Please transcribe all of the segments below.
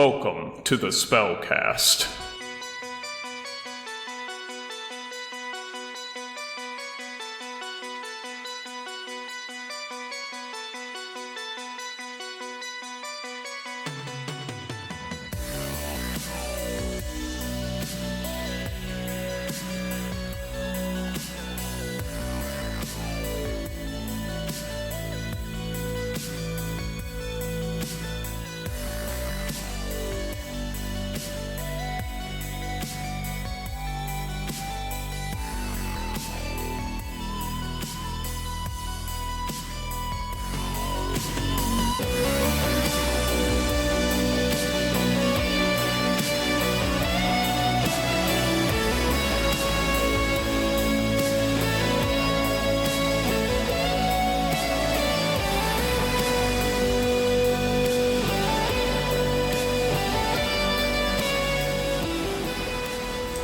Welcome to the SpellCast.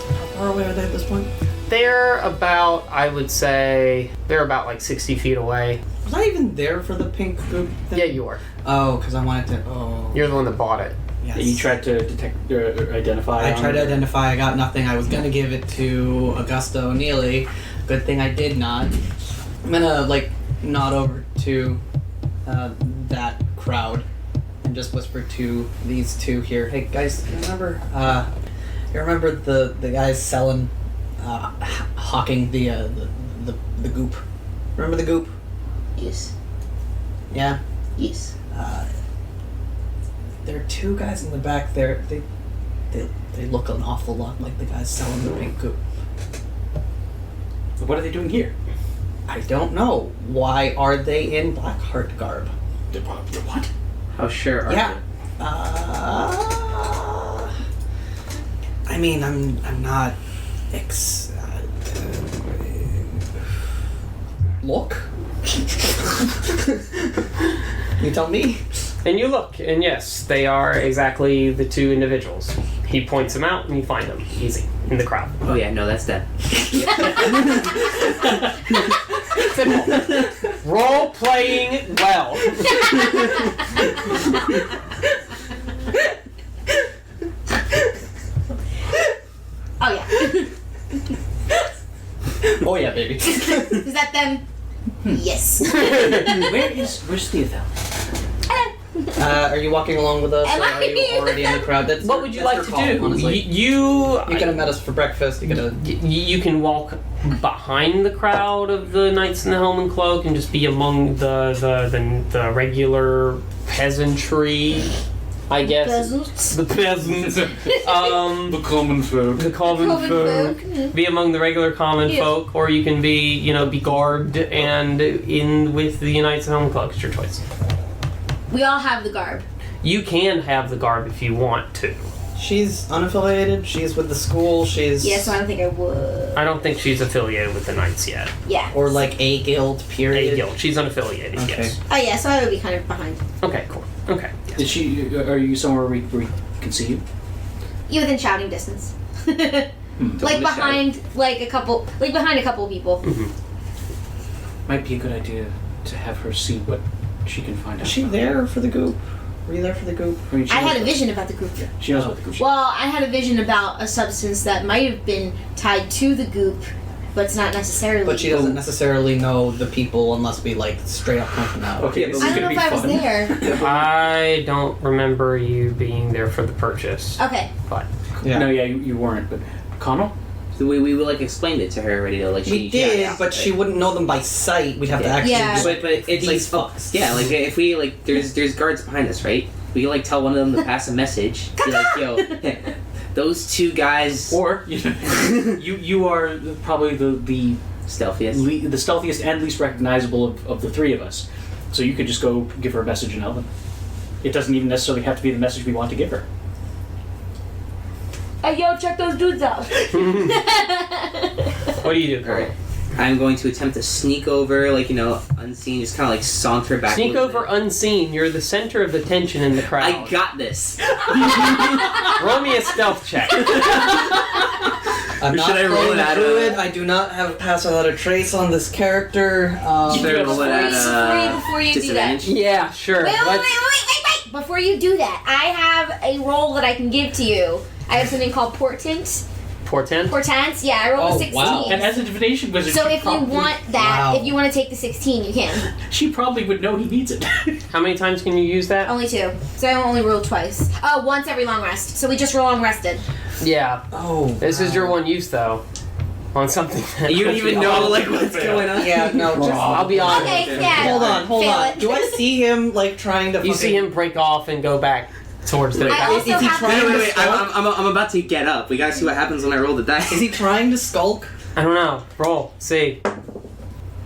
How far away are they at this point? They're about, I would say, they're about like 60 feet away. Was I even there for the pink goop thing? Yeah, you are. Oh, because I wanted to. Oh. You're the one that bought it. Yes. You tried to detect or identify. I tried to identify. I got nothing. I was gonna give it to Augusta O'Neilly. Good thing I did not. I'm gonna nod over to that crowd and just whisper to these two here. Hey guys, you remember the guys selling, hawking the goop? Remember the goop? Yes. Yeah. Yes. There are two guys in the back there. They look an awful lot like the guys selling the pink goop. What are they doing here? I don't know. Why are they in Blackheart garb? What? How sure are Yeah. you? I mean, I'm not look. You tell me. And you look, and yes, they are exactly the two individuals. He points them out, and you find them easy in the crowd. Oh yeah, no, that's them. Simple. Role playing well. Oh yeah. Oh yeah, baby. Is that them? Yes. Where's Thiathel? Are you walking along with us, Am or I? are you already in the crowd? What would you like to do? Honestly. You You could have met us for breakfast. You could have. You can walk behind the crowd of the Knights in the Helm and Cloak and just be among the regular peasantry, I guess. Peasants. The peasants. The common folk. The common folk. Be among the regular common Yeah. folk, or you can be garbed and in with the Knights in the Helm and Cloak. It's your choice. We all have the garb. You can have the garb if you want to. She's unaffiliated. She's with the school. She's Yeah, so I don't think I would. I don't think she's affiliated with the Knights yet. Yeah. or like a guild. Period. A guild. She's unaffiliated, Okay. yes. Oh yeah, so I would be kind of behind. Okay, cool. Okay. Is she? Are you somewhere where we can see you? You within shouting distance. Like behind a couple people. Might be a good idea to have her see what she can find out. Is she there for the goop? Were you there for the goop? I mean, she I knows had a what- vision about the goop. Yeah, she knows what the goop is. Well, I had a vision about a substance that might have been tied to the goop, but it's not necessarily. But she doesn't necessarily know the people unless we straight up point them out. Okay, this is I don't know gonna if be I was fun. there. I don't remember you being there for the purchase. Okay. But Yeah. No, yeah, you weren't. But Conall? So we explained it to her already though. We did, but she wouldn't know them by sight. We'd have to Yeah. actually. Yeah. just- But it's These like fucks. yeah, if we there's guards behind us, right? We can tell one of them to pass a message. Be like, yo, those two guys. Or you are probably the Stealthiest. the stealthiest and least recognizable of the three of us. So you could just go give her a message and tell them. It doesn't even necessarily have to be the message we want to give her. Hey, yo, check those dudes out. what do you do, Alright. I'm going to attempt to sneak over, unseen, just kind of saunter back. Sneak a little over unseen. You're the center of the tension in the bit. crowd. I got this. Roll me a stealth check. I'm not Should I roll playing it at druid. I do not have pass without a trace on this character. Should I roll it at Freeze before you do that. disadvantage? Yeah, sure. Wait. before you do that, I have a roll that I can give to you. I have something called Portent. Portent? Portent, yeah, I rolled a 16. wow. And as a divination wizard, So she if you probably- want that, Wow. if you want to take the 16, you can. she probably would know he needs it. How many times can you use that? Only 2. So I only rolled twice. Oh, once every long rest. So we just roll long rested. Yeah. Oh. This is your one use, though. On something that You don't even know like what's going on. Yeah, no, just I'll be honest. Okay, yeah. hold on. Fail On. it. Do I see him like trying to? You see him break off and go back towards the I back. also Is he have trying Wait, to wait, skulk? I'm about to get up. We gotta see what happens when I roll the dice. Is he trying to skulk? I don't know. Roll. See.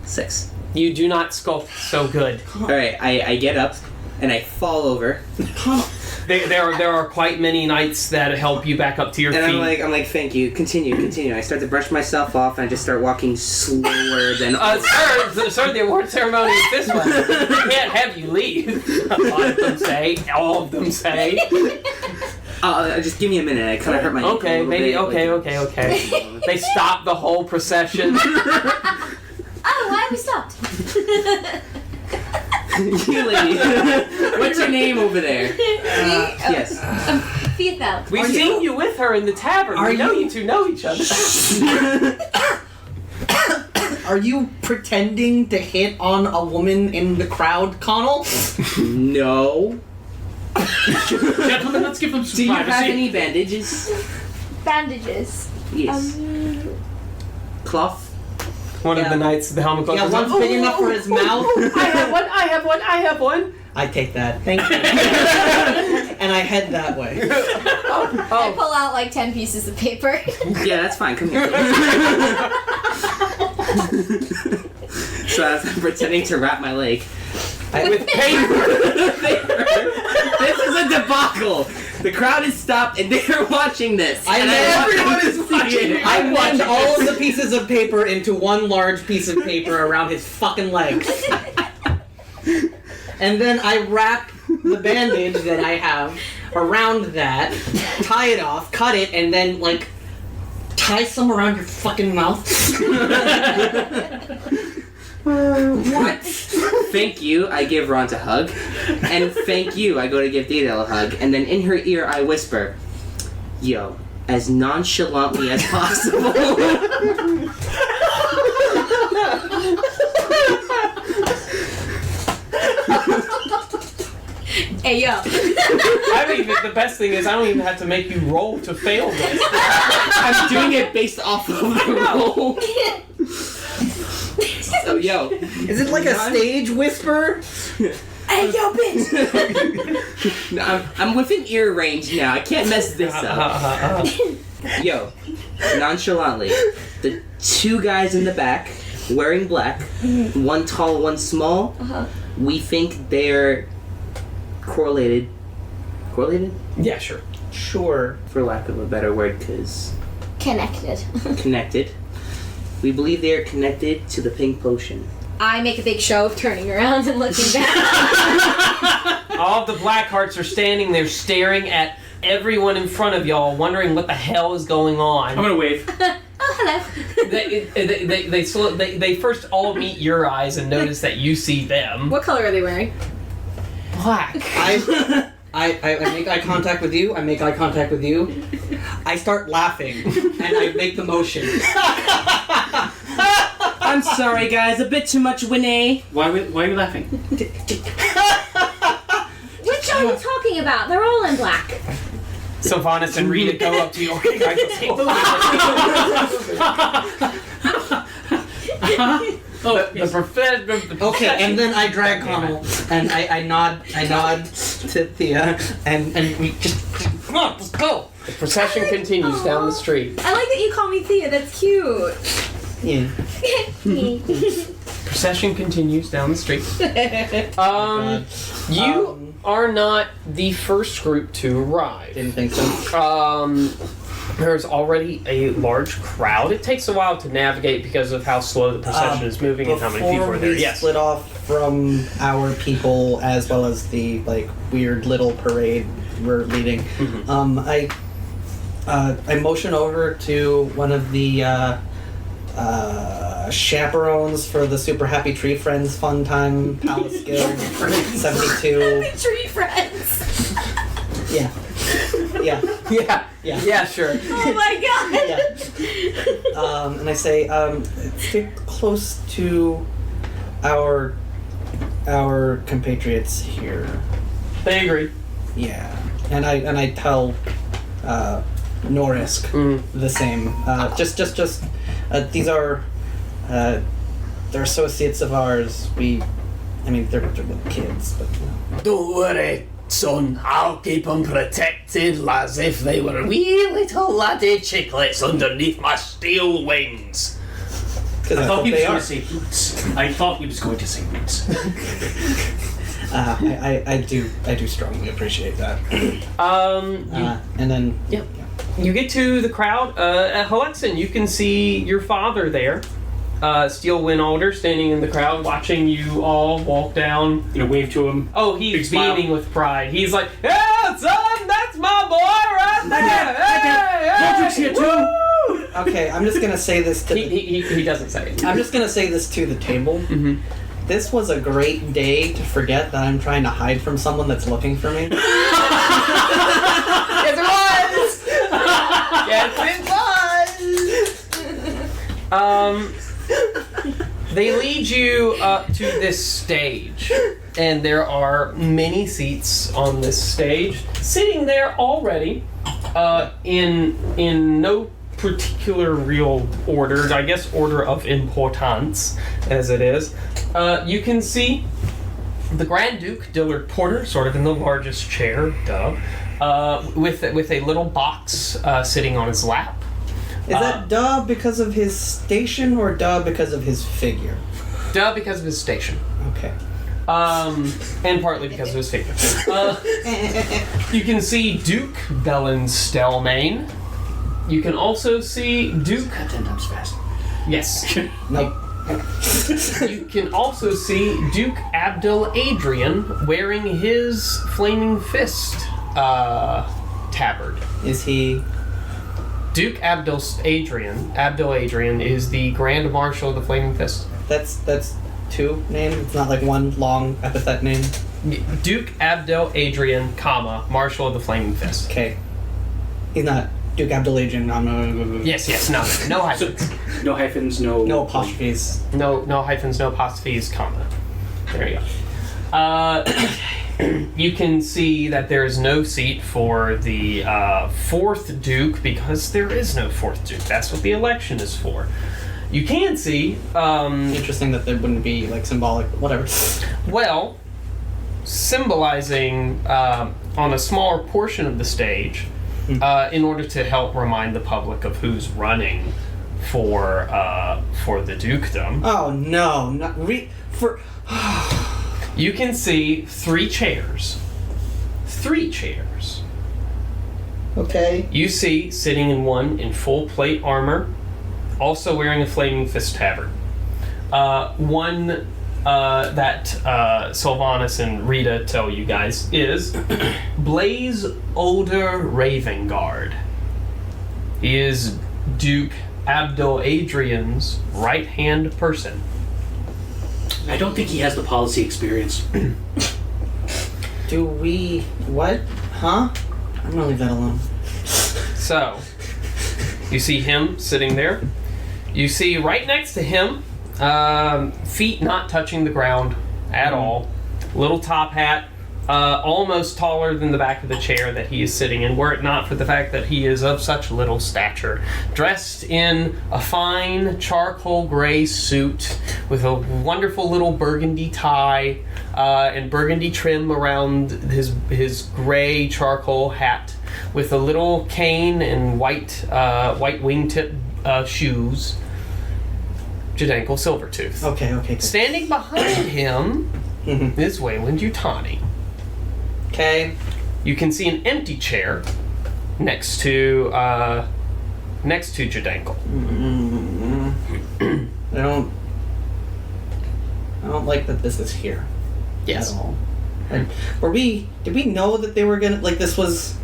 6. You do not sculpt so good. Alright, I get up and I fall over. There are quite many knights that help you back up to your And feet. I'm like, thank you. Continue. I start to brush myself off and I just start walking slower than Sir, the award ceremony is this one. We can't have you leave. A lot of them say. All of them say. just give me a minute. I kind of hurt my ankle a Okay, little maybe. bit, Okay. They stop the whole procession. Oh, why have we stopped? You lady. What's your name over there? Yes. Thiathel. We've seen you with her in the tavern. Are We know you- you two know each other. Are you pretending to hit on a woman in the crowd, Conall? No. Gentlemen, let's give them some Do you privacy. have any bandages? Bandages. Yes. Cloth? One of Yeah. the knights, the helmet Yeah, goes, one's big enough for his mouth. I have one. I take that. Thank you. And I head that way. I pull out like 10 pieces of paper. Yeah, that's fine. Come here. So as I'm pretending to wrap my leg. With paper. This is a debacle. The crowd is stopped and they're watching this. I And know want everyone them is to see watching. it. I watch all of the pieces of paper into one large piece of paper around his fucking legs. And then I wrap the bandage that I have around that, tie it off, cut it, and then like tie some around your fucking mouth. What? Thank you, I give Ront a hug. And thank you, I go to give Thiathel a hug. And then in her ear, I whisper, yo, as nonchalantly as possible. Hey, yo. I don't even, the best thing is I don't even have to make you roll to fail this. I'm doing it based off of the roll. So, yo. Is it like a stage whisper? Hey, yo, bitch. I'm within ear range now. I can't mess this up. Yo, nonchalantly, the two guys in the back wearing black, one tall, one small, we think they're correlated. Correlated? Yeah, sure. Sure. For lack of a better word, because Connected. connected. We believe they are connected to the pink potion. I make a big show of turning around and looking back. All of the black hearts are standing there staring at everyone in front of y'all, wondering what the hell is going on. I'm gonna wave. Oh, hello. They first all meet your eyes and notice that you see them. What color are they wearing? Black. I make eye contact with you. I make eye contact with you. I start laughing, and I make the motion. I'm sorry, guys. A bit too much Winnie. Why are you laughing? Which are you talking about? They're all in black. Sylvanas and Rita go up to you. Okay, guys, let's take the Okay, and then I drag Conall, and I nod to Thea, and we just come on, let's go. The procession continues down the street. I like that you call me Thea. That's cute. Yeah. Procession continues down the street. God. You are not the first group to arrive. Didn't think so. There's already a large crowd. It takes a while to navigate because of how slow the procession is moving and how many people are there. We Yes. split off from our people as well as the like weird little parade we're leading. I motion over to one of the chaperones for the Super Happy Tree Friends Fun Time Palace Guild 72. Tree friends. Yeah. Yeah. Yeah, sure. Oh my god. Yeah. And I say, stick close to our compatriots here. They agree. Yeah. And I tell Norisk the same. Just these are they're associates of ours. They're little kids, but you know. Don't worry, son. I'll keep them protected as if they were wee little laddie chiclets underneath my steel wings. Because I thought he was they going are. to say boots. I thought he was going to say boots. I do strongly appreciate that. And then You get to the crowd. At Halexan, you can see your father there. Steile Wynalder standing in the crowd watching you all walk down. Wave to him. Oh, he's Big smile. beaming with pride. He's like, "Yeah, son, that's my boy right there. Patrick's here too. Woo!" okay, I'm just gonna say this to He doesn't say it. I'm just gonna say this to the table. Mhm. This was a great day to forget that I'm trying to hide from someone that's looking for me. Yes, it was. Yes, it was. They lead you up to this stage, and there are many seats on this stage. Sitting there already, in no particular real order, I guess order of importance, as it is. You can see the Grand Duke Dillard Porter, sort of in the largest chair, with a little box sitting on his lap. Is that duh because of his station or duh because of his figure? Duh because of his station. Okay. And partly because of his figure. You can see Duke Bellin Stelmane. You can also see Duke... 10 times faster. Yes. Nope. You can also see Duke Abdel Adrian wearing his Flaming Fist tabard. Is he... Duke Abdel Adrian is the Grand Marshal of the Flaming Fist. That's two names? It's not like one long epithet name? Duke Abdel Adrian, Marshal of the Flaming Fist. Okay. He's not Duke Abdelazian. No. Yes, no hyphens. No hyphens, no... No apostrophes. No hyphens, no apostrophes, comma. There you go. You can see that there is no seat for the fourth Duke because there is no fourth Duke. That's what the election is for. You can see... Interesting that there wouldn't be, like, symbolic... Whatever. Well, symbolizing on a smaller portion of the stage, in order to help remind the public of who's running for the dukedom. Oh, no. Not for... You can see 3 chairs. 3 chairs. Okay. You see, sitting in one in full plate armor, also wearing a Flaming Fist tabard. One that Sylvanas and Rita tell you guys is Blaze Older Ravenguard. He is Duke Abdel Adrian's right-hand person. I don't think he has the policy experience. Do we... What? Huh? I'm gonna leave that alone. So, you see him sitting there. You see right next to him, feet not touching the ground at all. Little top hat, almost taller than the back of the chair that he is sitting in, were it not for the fact that he is of such little stature. Dressed in a fine charcoal gray suit with a wonderful little burgundy tie and burgundy trim around his gray charcoal hat, with a little cane and white wingtip shoes. Jadenko Silvertooth. Okay. Good. Standing behind him is Wayland Yutani. Okay. You can see an empty chair next to Jadenko. I don't like that this is here. Yes. At all. And did we know that they were gonna, like, that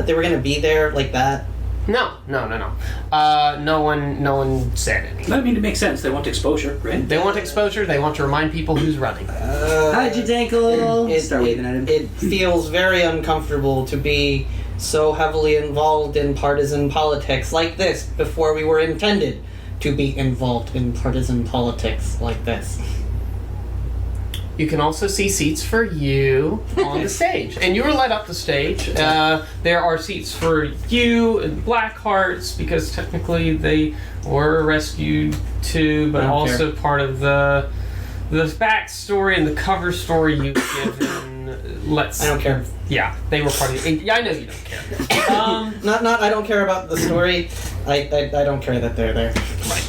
they were gonna be there like that? No. No one said anything. I mean, it makes sense. They want exposure, right? They want exposure. They want to remind people who's running. Hi, Jadankle. Start waving at him. It feels very uncomfortable to be so heavily involved in partisan politics like this before we were intended to be involved in partisan politics like this. You can also see seats for you on the stage. And you were led up the stage. There are seats for you and Blackhearts, because technically they were rescued too, but also part of the backstory and the cover story you've given. I don't care. Yeah, they were part of it. Yeah, I know you don't care. Not I don't care about the story. I don't care that they're there. Right.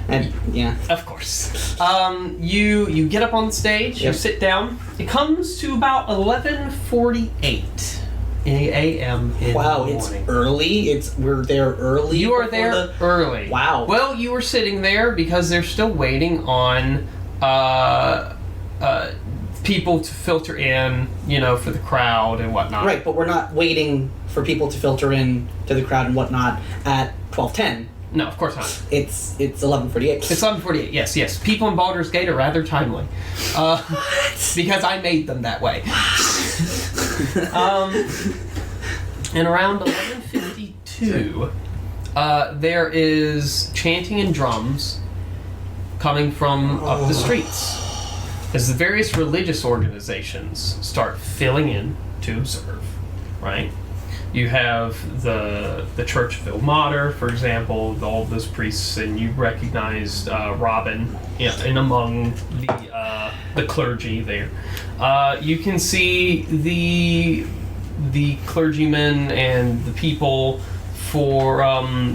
And yeah. Of course. You get up on stage, you sit down. It comes to about 11:48 a.m. in Wow, the it's morning. early. We're there early. You are there early. Wow. Well, you were sitting there because they're still waiting on people to filter in, for the crowd and whatnot. Right, but we're not waiting for people to filter in to the crowd and whatnot at 12:10. No, of course not. It's 11:48. It's 11:48. Yes. People in Baldur's Gate are rather timely, because I made them that way. And around 11:52, there is chanting and drums coming from up the streets as the various religious organizations start filling in to observe. Right. You have the Church of Ilmater, for example, all those priests, and you recognized Robin in among the clergy there. You can see the clergymen and the people for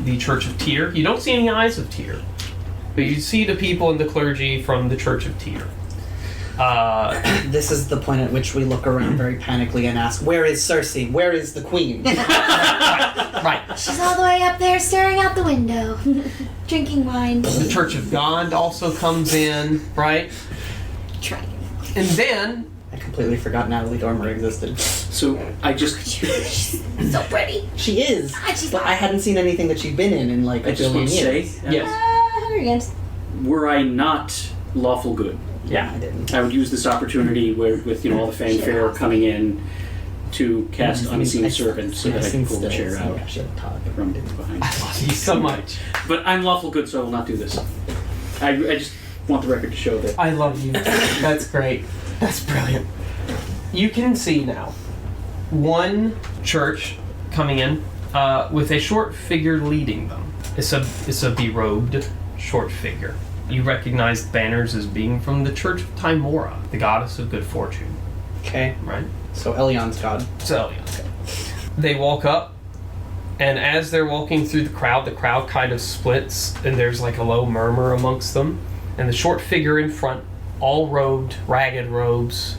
the Church of Tyr. You don't see any eyes of Tyr, but you see the people and the clergy from the Church of Tyr. This is the point at which we look around very panically and ask, where is Cersei? Where is the queen? Right. She's all the way up there staring out the window, drinking wine. The Church of God also comes in, right? Trying. And then... I completely forgot Natalie Dormer existed. So I just She's so pretty. She is. She's But I hadn't seen anything that she'd been in like a I just billion want to years. say, Yes. 100 games. were I not lawful good, Yeah, I didn't. I would use this opportunity with all the fanfare coming in to cast Unseen Servant so that I can pull the chair out from behind. I love you so much. But I'm lawful good, so I will not do this. I just want the record to show that. I love you. That's great. That's brilliant. You can see now one church coming in with a short figure leading them. It's a berobed short figure. You recognize the banners as being from the Church of Tymora, the goddess of good fortune. Okay. Right? So Elion's god. So, yeah. They walk up, and as they're walking through the crowd kind of splits, and there's like a low murmur amongst them. And the short figure in front, all robed, ragged robes,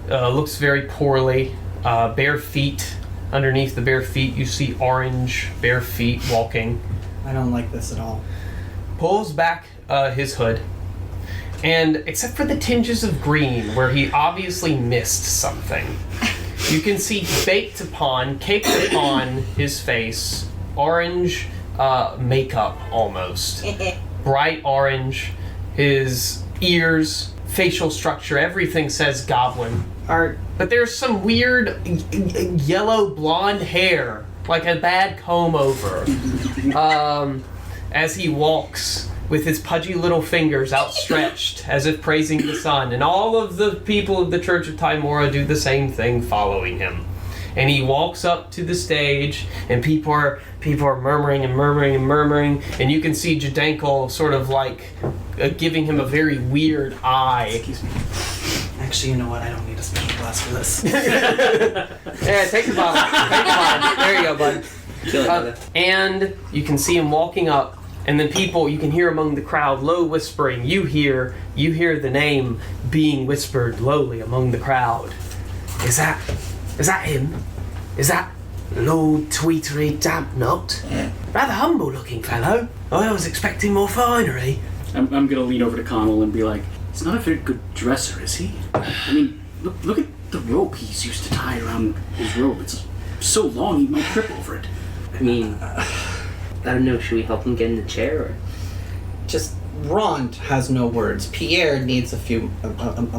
looks very poorly, bare feet. Underneath the bare feet, you see orange bare feet walking. I don't like this at all. Pulls back his hood, and except for the tinges of green where he obviously missed something, you can see caked upon his face orange makeup almost. Bright orange, his ears, facial structure, everything says goblin. But there's some weird yellow blonde hair, like a bad comb over. As he walks with his pudgy little fingers outstretched as if praising the sun. And all of the people of the Church of Tymora do the same thing following him. And he walks up to the stage, and people are murmuring and murmuring and murmuring, and you can see Jadankle sort of like giving him a very weird eye. Excuse me. Actually, you know what? I don't need a special glass for this. Yeah, take the bottle. Take the bottle. There you go, bud. Kill it, brother. And you can see him walking up, and then you can hear among the crowd low whispering. You hear the name being whispered lowly among the crowd. Is that him? Is that Lord Tweetery Dampknot? Rather humble looking fellow. I was expecting more finery. I'm going to lean over to Conall and be like, he's not a very good dresser, is he? I mean, look at the rope he's used to tie around his robe. It's so long he might trip over it. I mean, I don't know. Should we help him get in the chair, or Just Ront has no words. Pierre needs a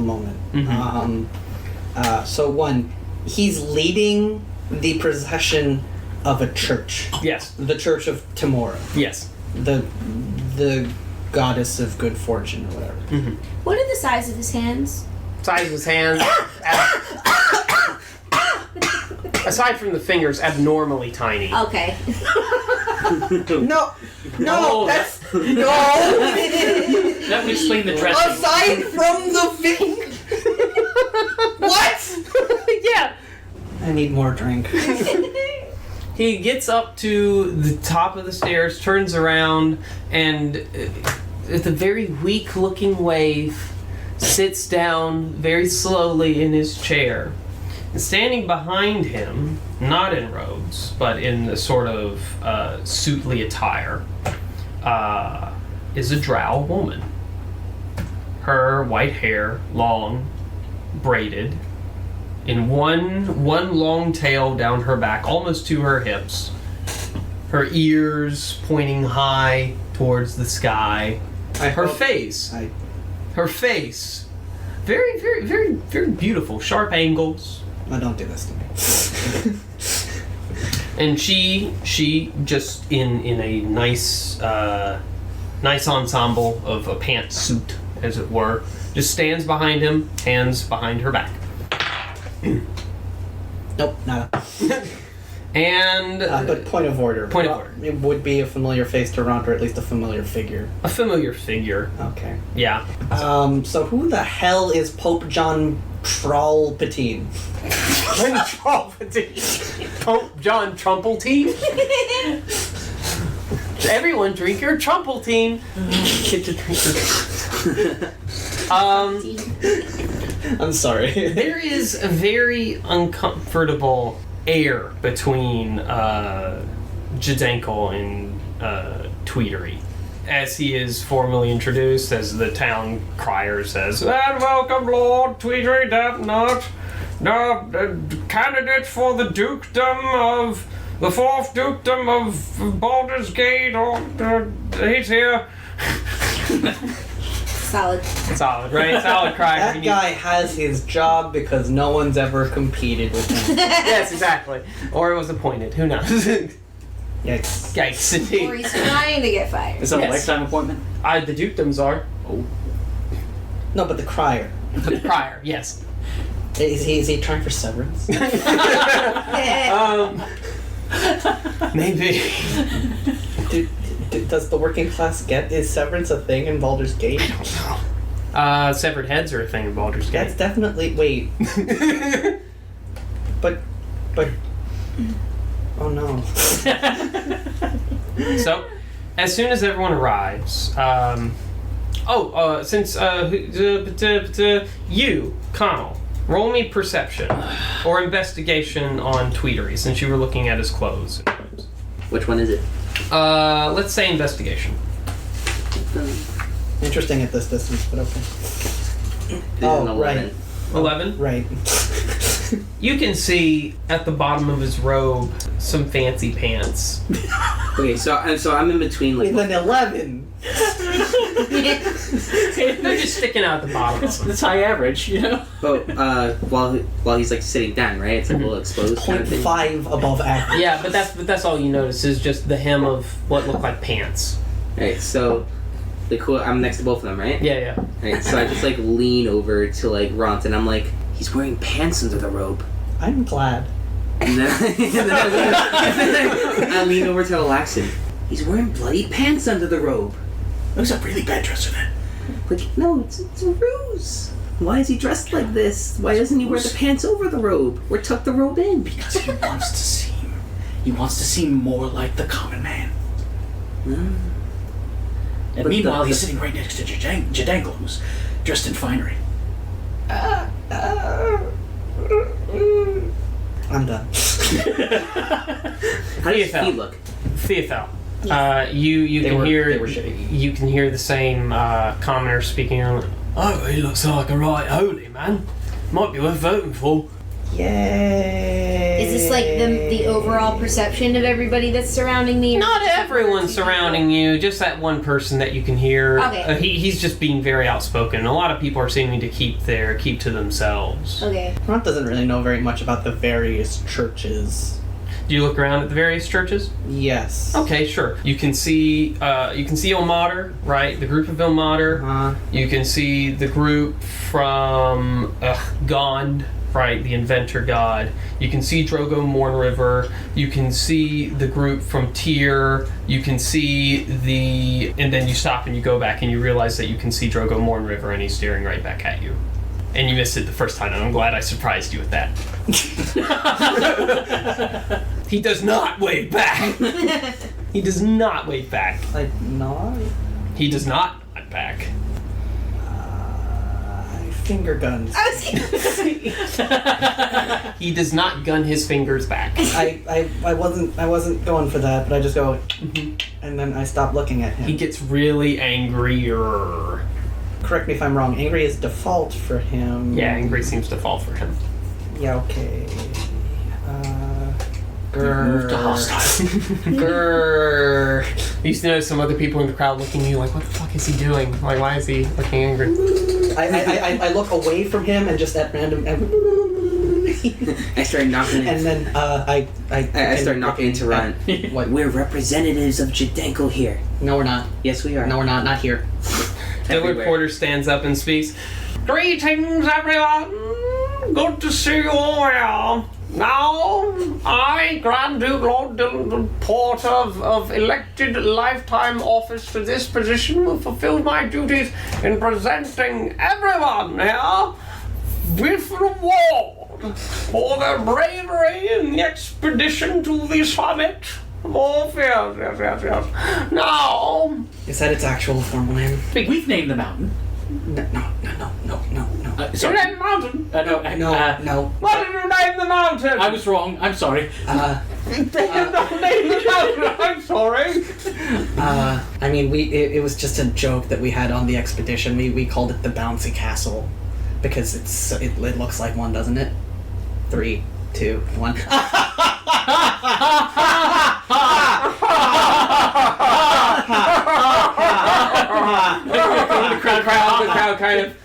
moment. So one, he's leading the procession of a church. Yes. The Church of Timora. Yes. The goddess of good fortune or whatever. What are the size of his hands? Size of his hands. Aside from the fingers, abnormally tiny. Okay. No, Oh, that's no. That would explain the dressing. Aside from the what? Yeah. I need more drink. He gets up to the top of the stairs, turns around, and with a very weak-looking wave, sits down very slowly in his chair. And standing behind him, not in robes, but in a sort of suitly attire, is a drow woman. Her white hair, long, braided, in one long tail down her back, almost to her hips. Her ears pointing high towards the sky. Her face, very, very, very, very beautiful. Sharp angles. Oh, don't do this to me. And she just in a nice ensemble of a pantsuit, as it were, just stands behind him, hands behind her back. Nope, nada. And But point of order. Point of order. It would be a familiar face to Ront, or at least a familiar figure. a familiar figure. Okay. Yeah. So who the hell is Pope John Trollpatine? Pope John Trumpletine. Everyone drink your Trumpletine. Get to drink your I'm sorry. There is a very uncomfortable air between Jadenkel and Tweedery. As he is formally introduced, as the town crier says, "And welcome, Lord Tweedery Davenant, the candidate for the dukedom of the fourth dukedom of Baldur's Gate, or he's here." Solid. Solid, right? Solid crier. That guy has his job because no one's ever competed with him. Yes, exactly. Or it was appointed. Who knows? Yikes. Yikes, Or indeed. he's trying to get fired. Is that Yes. a lifetime appointment? The dukedoms are. No, but the crier. The crier, yes. Is he trying for severance? Maybe. Does the working class get, is severance a thing in Baldur's Gate? Severed heads are a thing in Baldur's That's Gate. definitely, wait. But, oh no. So, as soon as everyone arrives, since you, Conall, roll me perception or investigation on Tweedery, since you were looking at his clothes. which one is it? Let's say investigation. Interesting at this distance, but okay. This is Oh, an 11. 11. Right. You can see at the bottom of his robe some fancy pants. Okay, so I'm in between like. With an 11. They're just sticking out the bottom. It's high average, you know? While he's like sitting down, right? It's like a little exposed kind of thing. 0.5 above average. Yeah, but that's all you notice is just the hem of what look like pants. Right, so I'm next to both of them, right? Yeah. Right, so I just like lean over to like Ront, and I'm like, he's wearing pants under the robe. I'm glad. And then, I lean over to Halexan. He's wearing bloody pants under the robe. Looks a really bad dress in it. Like, no, it's a ruse. Why is he dressed like this? Why doesn't he wear the pants over the robe? Or tuck the robe in? Because he wants to seem more like the common man. And But meanwhile, the- he's sitting right next to Jadenkel, who's dressed in finery. I'm done. How does Thiathel. he look? Thiathel. You They can were hear shitty. you can hear the same commoner speaking. Oh, he looks like a right holy man. Might be worth voting for. Yay! Is this like the overall perception of everybody that's surrounding me? Not everyone surrounding you, just that one person that you can hear. Okay. He's just being very outspoken. A lot of people are seeming to keep to themselves. Okay. Ront doesn't really know very much about the various churches. Do you look around at the various churches? Yes. Okay, sure. You can see Ilmater, right? The group of Ilmater. You can see the group from Gond, right? The inventor god. You can see Drogo Mournriver. You can see the group from Tyr. You can see and then you stop and you go back and you realize that you can see Drogo Mournriver and he's staring right back at you. And you missed it the first time, and I'm glad I surprised you with that. He does not wave back. He does not wave back. Like, not? He does not wave back. Finger guns. He does not gun his fingers back. I wasn't going for that, but I just go, and then I stop looking at him. He gets really angrier. Correct me if I'm wrong. Angry is default for him. Yeah, angry seems default for him. Yeah, okay. Move to hostile. Grrr. You used to notice some other people in the crowd looking at you like, what the fuck is he doing? Like, why is he looking angry? I look away from him and just at random. I start knocking. And then I start knocking into Ront. What? We're representatives of Jadenko here. No, we're not. Yes, we are. No, we're not. Not here. Dillard Porter stands up and speaks. Greetings, everyone. Good to see you all here. Now, I, Grand Duke Lord Dillard Porter of elected lifetime office to this position, will fulfill my duties in presenting everyone here with reward for their bravery in the expedition to the summit. Oh, yes. Now... Is that its actual formal name? Wait, we've named the mountain. No. Sorry. You named the mountain? No. What did you name the mountain? I was wrong. I'm sorry. They did not name the mountain. I'm sorry. I mean, it was just a joke that we had on the expedition. We called it the Bouncy Castle because it looks like one, doesn't it? 3, 2, 1. The crowd kind of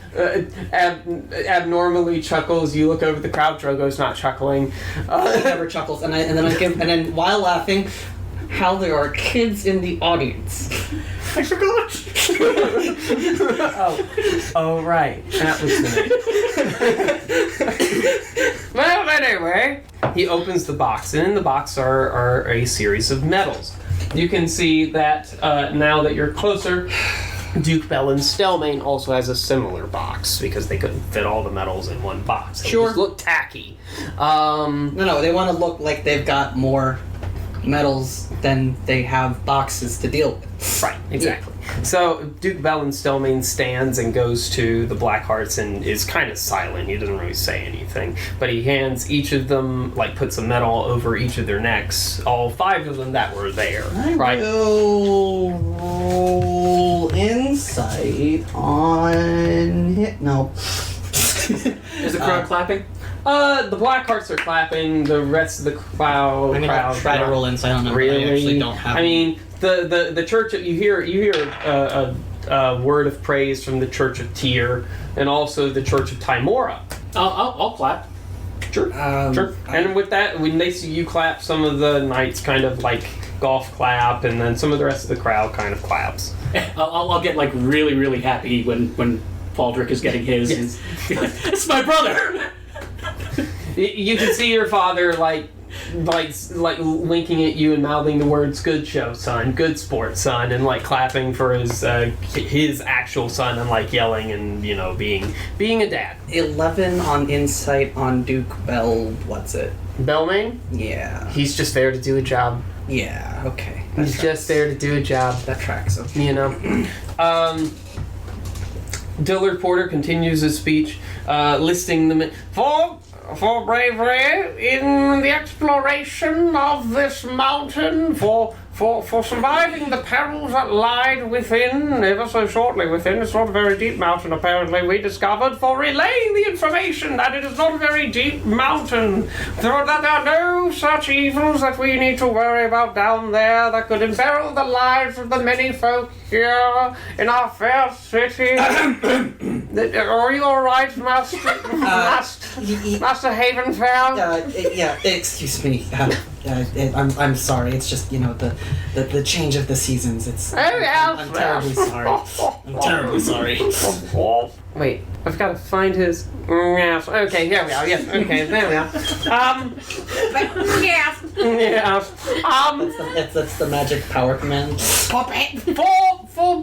abnormally chuckles. You look over the crowd. Drogo's not chuckling. He never chuckles, and then while laughing, how there are kids in the audience. I forgot. Oh, right. That was the name. Well, anyway, he opens the box, and in the box are a series of medals. You can see that now that you're closer, Duke Bellin Stelmane also has a similar box because they couldn't fit all the medals in one box. They just look tacky. No, they want to look like they've got more medals than they have boxes to deal with. Right, exactly. Yeah. So Duke Bellin Stelmane stands and goes to the Blackhearts and is kind of silent. He doesn't really say anything, but he hands each of them, puts a medal over each of their necks. All 5 of them that were there. I will roll insight on hit. No. Is the crowd clapping? The Blackhearts are clapping. The rest of the crowd. I'm gonna try to roll insight on them. Really? I actually don't have. I mean, the church. You hear a word of praise from the Church of Tyr, and also the Church of Tymora. I'll clap. Sure. Sure. And with that, when they see you clap, some of the knights kind of golf clap, and then some of the rest of the crowd kind of claps. I'll get really, really happy when Baldric is getting his. Yes. It's my brother. You can see your father winking at you and mouthing the words "Good show, son," "Good sport, son," and clapping for his actual son and yelling and being a dad. 11 on insight on Duke Bell. What's it? Bellmane? Yeah. He's just there to do a job. Yeah. Okay. He's just there to do a job. That tracks. Okay. Dillard Porter continues his speech, listing them for bravery in the exploration of this mountain, for For surviving the perils that lied within, ever so shortly within, it's not a very deep mountain apparently, we discovered, for relaying the information that it is not a very deep mountain, that there are no such evils that we need to worry about down there that could imperil the lives of the many folk here in our fair city. Are you alright, Master Havenfair? Yeah, excuse me. I'm sorry. It's just, the change of the seasons. I'm terribly sorry. I'm terribly sorry. Wait, I've got to find his. Yes. Okay, here we are. Yes. Okay, there we are. Yes. Yes. That's the magic power command. For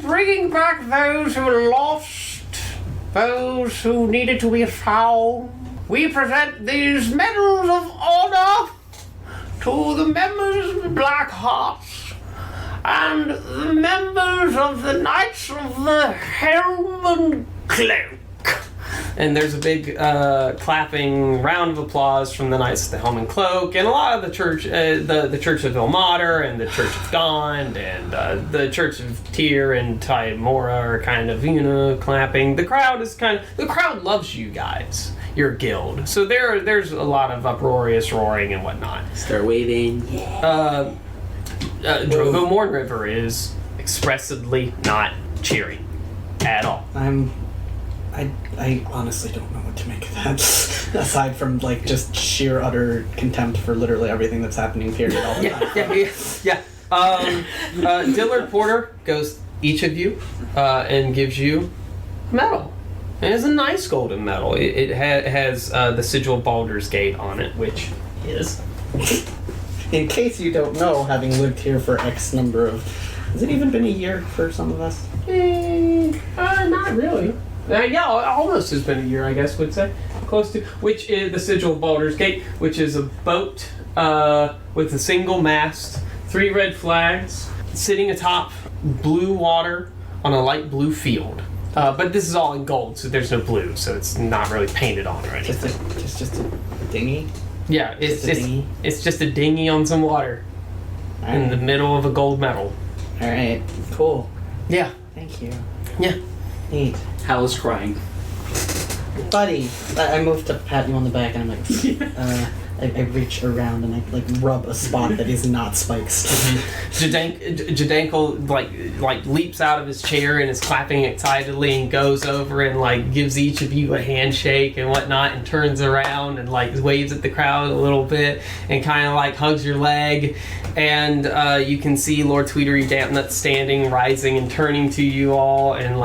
bringing back those who were lost, those who needed to be found, we present these medals of honor to the members of the Black Hearts and the members of the Knights of the Helm and Cloak. And there's a big clapping round of applause from the Knights of the Helm and Cloak, and a lot of the church, the Church of Ilmater, and the Church of Gond, and the Church of Tyr and Tymora are kind of, clapping. The crowd loves you guys, your guild. So there's a lot of uproarious roaring and whatnot. Start waving. Drogo Mornriver is expressively not cheering at all. I honestly don't know what to make of that. Aside from just sheer utter contempt for literally everything that's happening. Period. All the time. Yeah. Dillard Porter goes each of you and gives you a medal. And it's a nice golden medal. It has the sigil of Baldur's Gate on it, which is. In case you don't know, having lived here for X number of. Has it even been a year for some of us? Not really. Yeah, almost has been a year, I guess, would say. Close to. Which is the sigil of Baldur's Gate, which is a boat with a single mast, 3 red flags, sitting atop blue water on a light blue field. But this is all in gold, so there's no blue, so it's not really painted on or anything. Just a dinghy? Yeah, it's just a dinghy on some water in the middle of a gold medal. Alright, cool. Yeah. Thank you. Yeah. Neat. Hal is crying. Buddy, I move to pat you on the back and I'm like, I reach around and I rub a spot that is not spikes. Jadankel like leaps out of his chair and is clapping excitedly and goes over and gives each of you a handshake and whatnot and turns around and waves at the crowd a little bit and kind of hugs your leg, and you can see Lord Tweedery Dampnut standing, rising and turning to you all and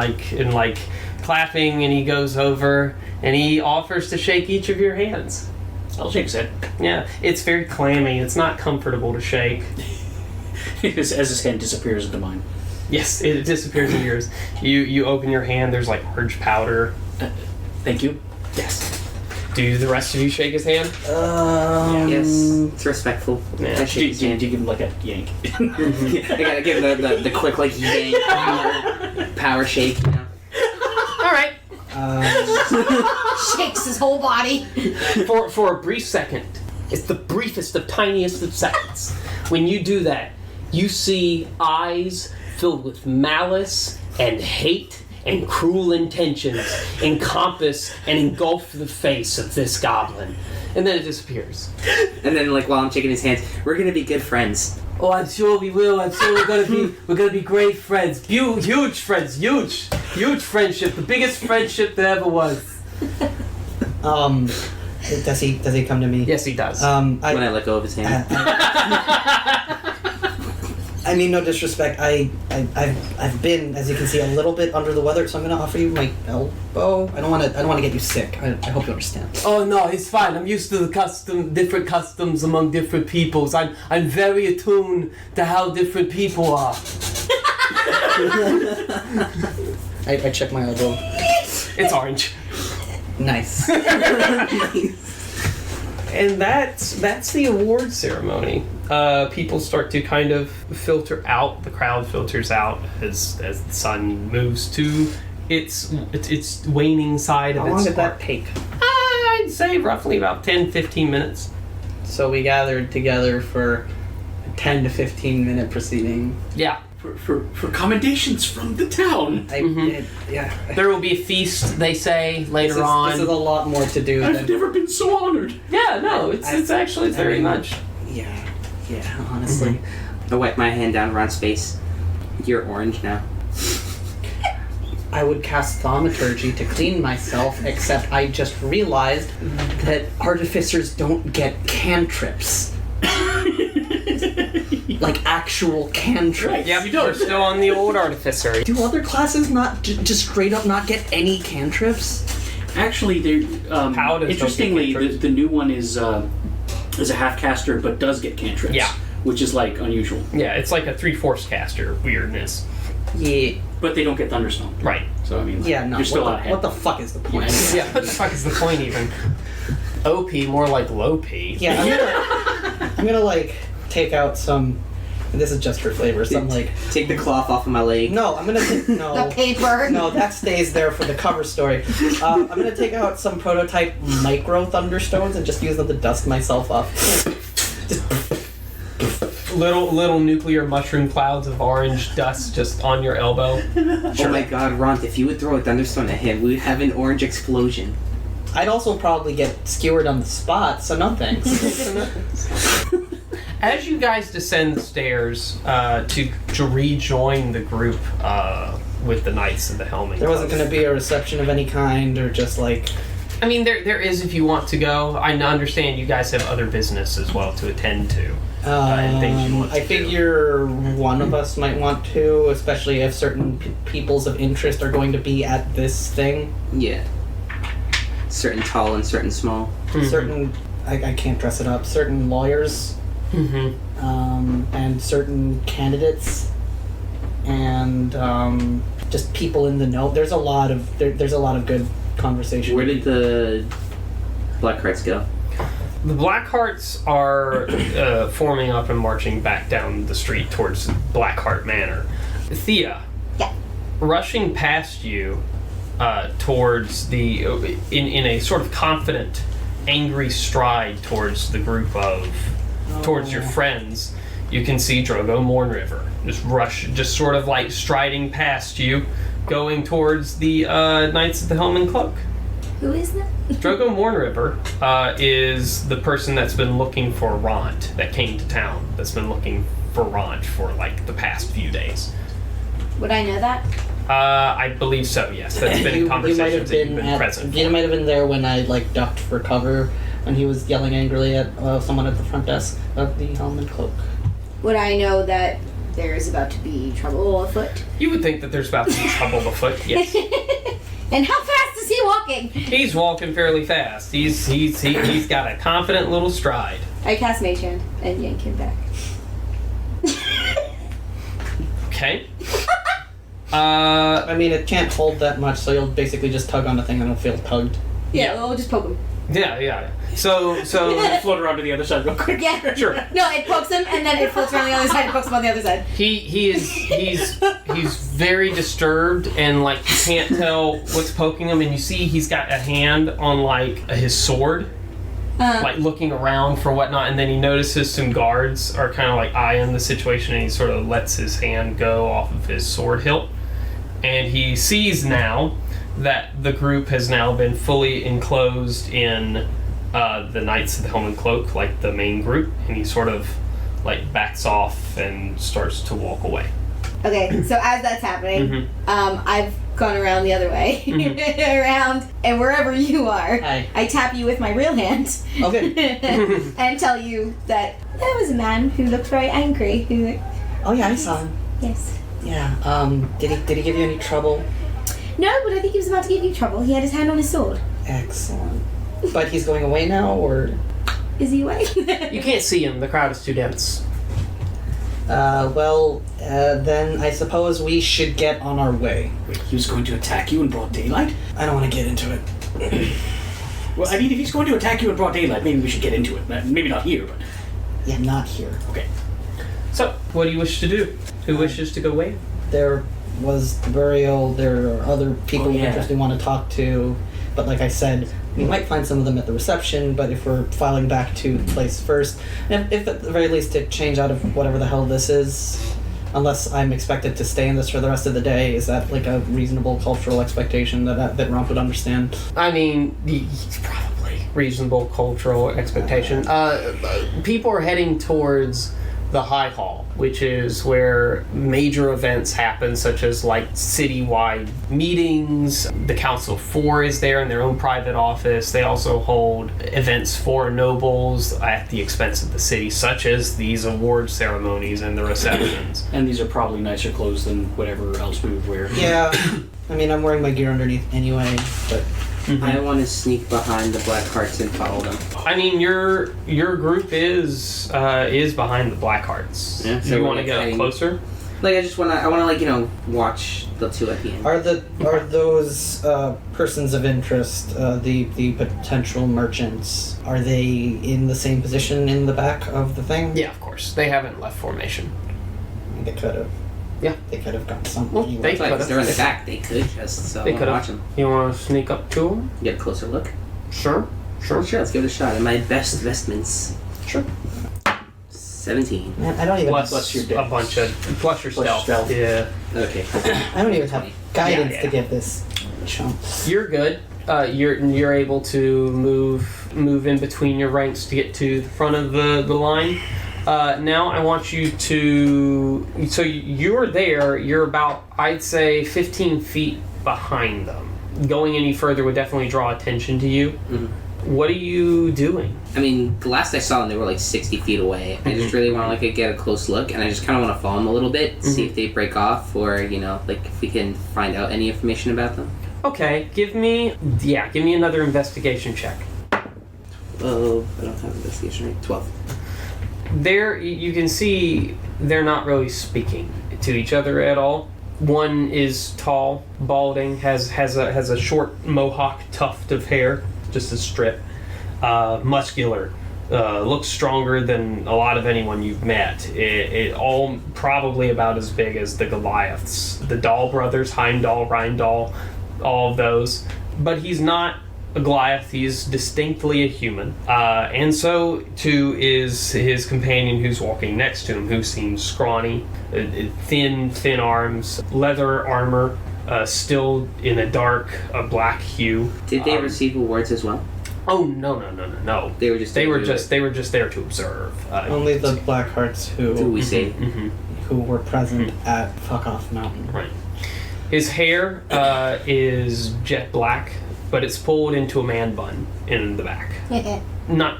clapping, and he goes over and he offers to shake each of your hands. I'll shake his head. Yeah, it's very clammy. It's not comfortable to shake. As his hand disappears into mine. Yes, it disappears in yours. You open your hand, there's orange powder. Thank you. Yes. Do the rest of you shake his hand? Yes, it's respectful. Yeah. I shake his hand. Do you give him a yank? I gotta give him the quick yank, power shake. All right. Shakes his whole body. For a brief second, it's the briefest of tiniest of seconds. When you do that, you see eyes filled with malice and hate and cruel intentions encompass and engulf the face of this goblin. And then it disappears. And then, while I'm shaking his hands, we're gonna be good friends. Oh, I'm sure we will. I'm sure we're gonna be great friends. Huge friends. Huge friendship. The biggest friendship there ever was. Does he come to me? Yes, he does. When I let go of his hand. I mean, no disrespect. I've been, as you can see, a little bit under the weather, so I'm gonna offer you my elbow. I don't want to get you sick. I hope you understand. Oh no, it's fine. I'm used to the different customs among different peoples. I'm very attuned to how different people are. I check my elbow. It's orange. Nice. And that's the award ceremony. People start to kind of filter out. The crowd filters out as the sun moves to its waning side of its How long did spark. that take? I'd say roughly about 10-15 minutes. So we gathered together for 10 to 15 minute proceeding. Yeah. For commendations from the town. Yeah. There will be a feast, they say, later on. This is a lot more to do I've than... never been so honored. Yeah, no, it's actually very much. Yeah, honestly. I wipe my hand down Ron's face. You're orange now. I would cast thaumaturgy to clean myself, except I just realized that artificers don't get cantrips. Like actual cantrips. Yeah, we're still on the old artificer. Do other classes not just straight up not get any cantrips? Actually, Paladins interestingly, don't get cantrips. the new one is a half caster, but does get cantrips. Yeah. Which is like unusual. Yeah, it's like a 3/4 caster weirdness. Yeah. But they don't get thunderstone. Right. So I mean, like, Yeah, no. you're still out ahead. What the fuck is the point? Yeah, what the fuck is the point even? OP, more like low P. Yeah, I'm gonna like take out some. This is just for flavor. Some like Take the cloth off of my leg. no. I'm gonna take no. The paper. No, that stays there for the cover story. I'm gonna take out some prototype micro thunderstones and just use them to dust myself off. Little nuclear mushroom clouds of orange dust just on your elbow. Oh my god, Ront, if you would throw a thunderstone at him, we would have an orange explosion. I'd also probably get skewered on the spot, so no thanks. As you guys descend the stairs to rejoin the group with the Knights of the Helming There wasn't Club. gonna be a reception of any kind, or just like. I mean, there is if you want to go. I understand you guys have other business as well to attend to. And things you want to I figure one of us might want to, especially if certain peoples of interest are going to be at this thing. Yeah. Certain tall and certain small. Mhm. Certain, I can't dress it up. Certain lawyers, Mhm. and certain candidates, and just people in the know. There's a lot of there's a lot of good conversation. Where did the Blackhearts go? The Blackhearts are forming up and marching back down the street towards Blackheart Manor. Thea, Yeah. rushing past you towards the in a sort of confident, angry stride towards the group of towards your friends, you can see Drogo Mornriver just sort of like striding past you, going towards the Knights of the Helm and Cloak. Who is that? Drogo Mornriver is the person that's been looking for Ront, that came to town, that's been looking for Ront for like the past few days. Would I know that? I believe so, yes. That's been in conversations that you've been present You for. might have been there when I like ducked for cover when he was yelling angrily at someone at the front desk of the Helm and Cloak. Would I know that there is about to be trouble afoot? You would think that there's about to be trouble afoot, yes. And how fast is he walking? He's walking fairly fast. He's got a confident little stride. I cast Mage Hand and yank him back. Okay. I mean, it can't hold that much, so you'll basically just tug on the thing and it'll feel tugged. Yeah, we'll just poke him. Yeah. So Float around to the other side real quick. Yeah. sure. No, it pokes him and then it floats around the other side and pokes him on the other side. He's very disturbed and like you can't tell what's poking him, and you see he's got a hand on like his sword, like looking around for whatnot, and then he notices some guards are kind of like eyeing the situation, and he sort of lets his hand go off of his sword hilt, and he sees now that the group has now been fully enclosed in the Knights of the Helm and Cloak, like the main group, and he sort of like backs off and starts to walk away. Okay, so as that's happening, I've gone around the other way, around, and wherever you are, Hi. I tap you with my real hand Okay. and tell you that there was a man who looked very angry. Who, Oh yeah, I saw him. yes. Yeah. Did he give you any trouble? No, but I think he was about to give you trouble. He had his hand on his sword. Excellent. But he's going away now, or? Is he away? You can't see him. The crowd is too dense. Then I suppose we should get on our way. Wait, he was going to attack you in broad daylight? I don't want to get into it. Well, I mean, if he's going to attack you in broad daylight, maybe we should get into it. Maybe not here, but... Yeah, not here. Okay. So, what do you wish to do? Who wishes to go away? There was the burial, there are other people Oh, yeah. of interest we want to talk to, but like I said, We might find some of them at the reception, but if we're filing back to the place first, and if at the very least to change out of whatever the hell this is, unless I'm expected to stay in this for the rest of the day, is that like a reasonable cultural expectation that Ront would understand? I mean, it's probably reasonable cultural expectation. People are heading towards the High Hall, which is where major events happen, such as like citywide meetings. The Council of Four is there in their own private office. They also hold events for nobles at the expense of the city, such as these award ceremonies and the receptions. And these are probably nicer clothes than whatever else we would wear. Yeah, I mean, I'm wearing my gear underneath anyway, but... I want to sneak behind the Black Hearts and follow them. I mean, your group is behind the Black Hearts. Yeah, So so you we're want to get up heading- closer? Like, I want to, like, watch the two at the end. Are those persons of interest, the potential merchants, are they in the same position in the back of the thing? Yeah, of course. They haven't left formation. They could have. Yeah. They could have got some. Well, anyway. they Like, could've. they're in the back, they could just, so They I could watch have. them. You want to sneak up to them? Get a closer look. Sure. Sure, let's give it a shot. In my best vestments. Sure. 17. Man, I don't even. Plus your a bunch of plus your Plus stealth. your Yeah. Okay. I don't even have guidance Yeah. to give this chump. You're good. You're able to move in between your ranks to get to the front of the line. Now I want you to. So you're there. You're about, I'd say, 15 feet behind them. Going any further would definitely draw attention to you. Mhm. What are you doing? I mean, the last I saw them, they were like 60 feet away. I just really want to get a close look, and I just kind of want to follow them a little bit, see if they break off, or like if we can find out any information about them. Okay, give me another investigation check. Oh, I don't have investigation right. 12. There, you can see they're not really speaking to each other at all. One is tall, balding, has a short mohawk tuft of hair, just a strip. Muscular, looks stronger than a lot of anyone you've met. It all probably about as big as the Goliaths, the Dahl brothers, Heimdall, Rheindall, all of those. But he's not a Goliath, he's distinctly a human. And so too is his companion who's walking next to him, who seems scrawny, thin arms, leather armor, still in a dark, black hue. Did they receive awards as well? Oh no! They were just They were just there to observe. Only the Blackhearts who we saved. who were present at Fuck Off Mountain. Right. His hair is jet black, but it's pulled into a man bun in the back. Not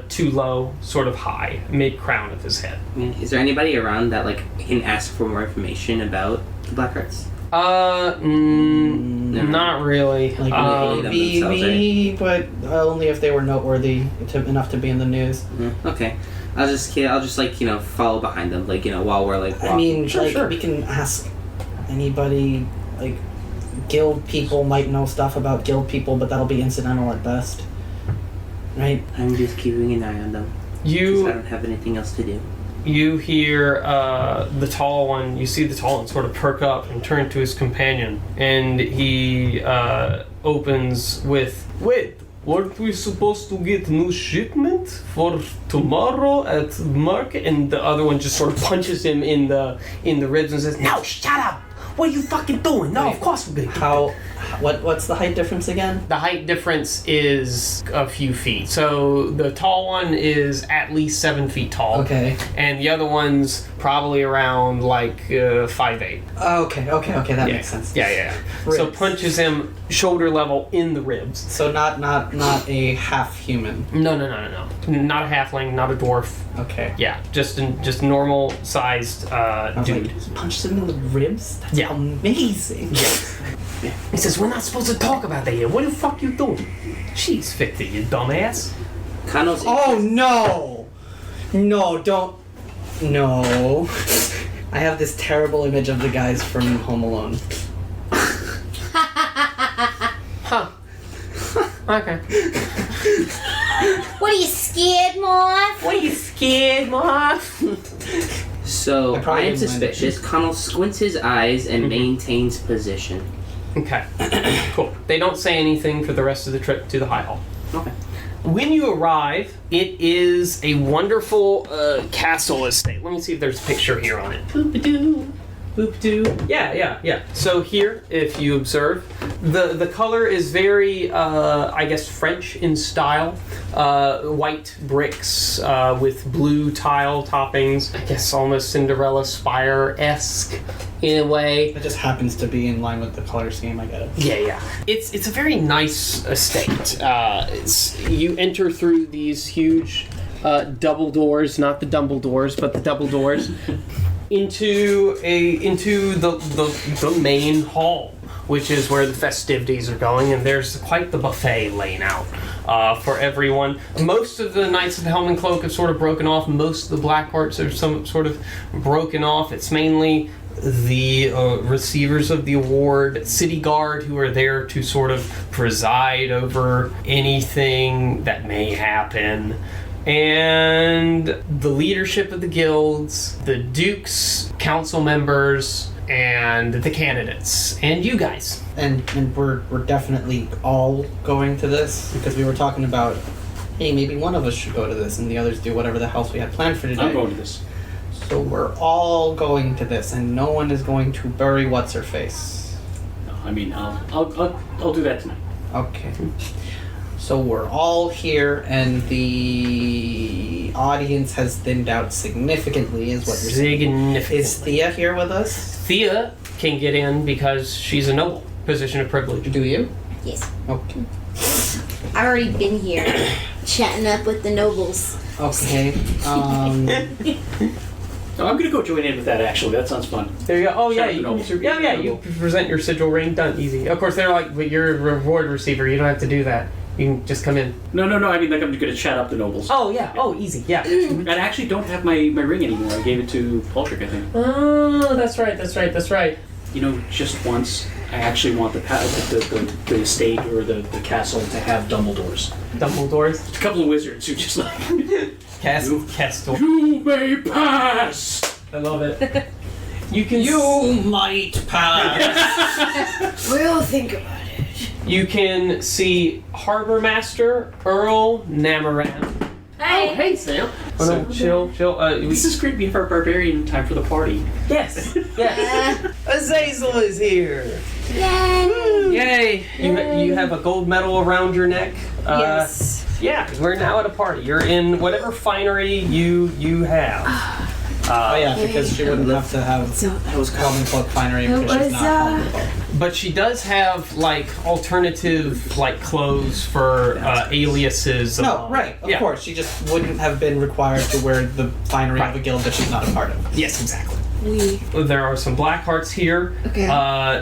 too low, sort of high, mid crown of his head. Is there anybody around that can ask for more information about the Blackhearts? Not really. Like maybe maybe, but only if they were noteworthy enough to be in the news. Okay. I'll just follow behind them, while we're walking. I mean, Sure. we can ask anybody, guild people might know stuff about guild people, but that'll be incidental at best. Right? I'm just keeping an eye on them. You I don't have anything else to do. You hear the tall one, you see the tall one sort of perk up and turn to his companion, and he opens with, "Wait, weren't we supposed to get new shipment for tomorrow at market?" And the other one just sort of punches him in the ribs and says, "No, shut up! What are you fucking doing? No, Wait, of course we're gonna get What's the height difference again? The height difference is a few feet. So the tall one is at least 7 feet tall. Okay. And the other one's probably around 5'8". Okay, that makes sense. Yeah. So Ribs. punches him shoulder level in the ribs. So not a half human. No. Not a halfling, not a dwarf. Okay. Yeah, just normal sized I was dude. like, he punched him in the ribs? That's Yeah. amazing. He says, "We're not supposed to talk about that here. What the fuck you doing?" She's 50, you dumbass. Conall's Oh no! No, don't. No. I have this terrible image of the guys from Home Alone. Huh. Okay. What are you scared, Morph? What are you scared, Moth? So I I probably am didn't mind suspicious. Conall squints his eyes and maintains position. Okay. Cool. They don't say anything for the rest of the trip to the High Hall. Okay. When you arrive, it is a wonderful castle estate. Let me see if there's a picture here on it. Boop-a-doo. Boop-doo. Yeah. So here, if you observe, the color is very, I guess, French in style. White bricks with blue tile toppings. I guess almost Cinderella Spire-esque in a way. It just happens to be in line with the color scheme, I get it. Yeah. It's a very nice estate. You enter through these huge double doors, not the Dumbledores, but the double doors, into the main hall, which is where the festivities are going, and there's quite the buffet laying out for everyone. Most of the Knights of the Helm and Cloak have sort of broken off. Most of the Black Hearts are some sort of broken off. It's mainly the receivers of the award, city guard, who are there to sort of preside over anything that may happen, and the leadership of the guilds, the dukes, council members, and the candidates, and you guys. And we're definitely all going to this, because we were talking about, hey, maybe one of us should go to this and the others do whatever the hell we had planned for today. I'm going to this. So we're all going to this, and no one is going to bury what's-her-face. No, I mean, I'll do that tonight. Okay. So we're all here, and the audience has thinned out significantly, is what you're saying. Significantly. Is Thea here with us? Thea can get in because she's a noble, position of privilege. Do you? Yes. Okay. I've already been here, chatting up with the nobles. Okay. No, I'm gonna go join in with that. Actually, that sounds fun. There you go. Oh yeah, Shout you, the nobles. you present your sigil ring. Done. Easy. Of course, they're like, but you're a reward receiver. You don't have to do that. You can just come in. No. I mean, like, I'm gonna chat up the nobles. Oh yeah. Oh easy. Yeah. And I actually don't have my ring anymore. I gave it to Paultrick, I think. Oh, that's right. You know, just once, I actually want the estate or the castle to have Dumbledores. Dumbledores. A couple of wizards who just like, Castle. you may pass. I love it. You can. You might pass. We'll think about it. You can see Harbor Master Earl Namaran. Hey. Oh, hey, Sam. Oh, no, chill. This is great. We have our barbarian time for the party. Yes. Azazel is here. Yay. Yay! You have a gold medal around your neck. Yes. Yeah, we're now at a party. You're in whatever finery you have. Oh yeah, because she wouldn't have to have So those common cloak finery It because she's was, not common cloak. But she does have like alternative like clothes for aliases. No, right, of Yeah. course. She just wouldn't have been required to wear the finery of a guild that she's not a part of. Yes, exactly. we. There are some black hearts here. Okay.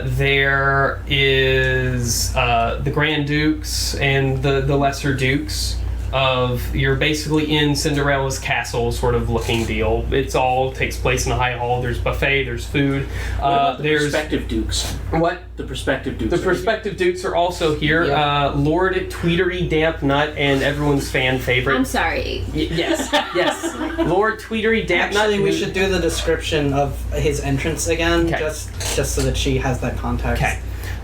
There is the Grand Dukes and the Lesser Dukes. You're basically in Cinderella's castle sort of looking deal. It's all takes place in the High Hall. There's buffet, there's food. What about the There's prospective dukes? what? The prospective dukes. The prospective dukes are also here. Yeah. Lord Tweedery Dampnut and everyone's fan favorite. I'm sorry. Yes. Lord Tweedery Dampnut. Actually, we should do the description of his entrance again, Okay. just so that she has that context. Okay.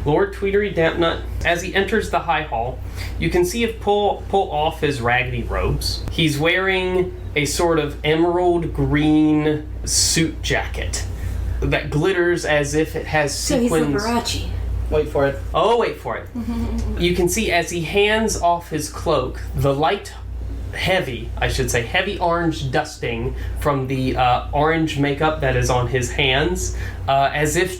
Lord Tweedery Dampnut, as he enters the High Hall, you can see him pull off his raggedy robes. He's wearing a sort of emerald green suit jacket that glitters as if it has So he's sequins. Liberace. Wait for it. Oh, wait for it. You can see as he hands off his cloak, the heavy orange dusting from the orange makeup that is on his hands, as if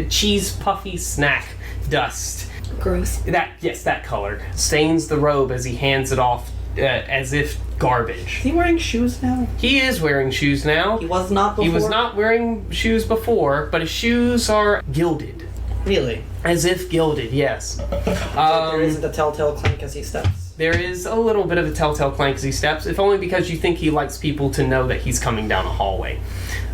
cheese puffy snack dust. Gross. That color stains the robe as he hands it off, as if garbage. Is he wearing shoes now? He is wearing shoes now. He was not before? He was not wearing shoes before, but his shoes are gilded. Really? As if gilded, yes. There isn't a telltale clank as he steps. There is a little bit of a telltale clank as he steps, if only because you think he likes people to know that he's coming down a hallway.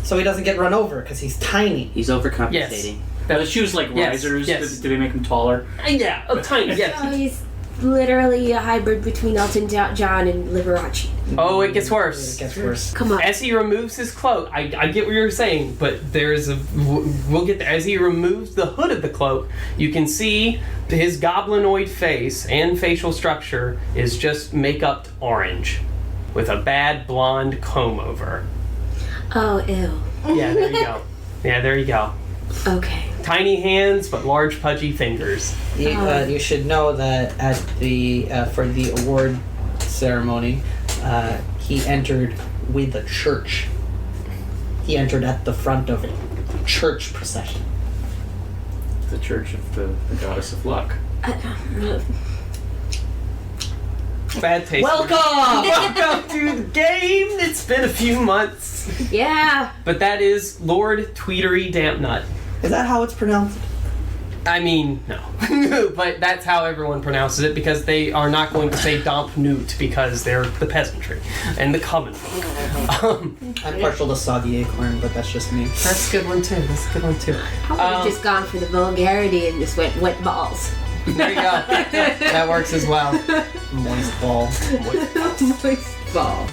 So he doesn't get run over because he's tiny. He's overcompensating. Are the shoes like Yes, risers? yes. Do they make them taller? Yeah, a tiny, yes. Oh, he's literally a hybrid between Elton John and Liberace. Oh, it gets worse. It gets worse. Come on. As he removes his cloak, I get what you're saying, but we'll get there. As he removes the hood of the cloak, you can see his goblinoid face and facial structure is just make-up orange with a bad blonde comb over. Oh, ew. Yeah, there you go. Yeah, there you go. Okay. Tiny hands, but large pudgy fingers. You should know that at the for the award ceremony, he entered with a church. He entered at the front of a church procession. The Church of the Goddess of Luck. Bad taste. Welcome to the game. It's been a few months. Yeah. But that is Lord Tweedery Dampnut. Is that how it's pronounced? I mean, no. But that's how everyone pronounces it because they are not going to say Dampnut because they're the peasantry and the common folk. I'm partial to soggy acorn, but that's just me. That's a good one too. That's a good one too. I would have just gone for the vulgarity and just went wet balls. There you go. That works as well. Moist ball. Moist ball.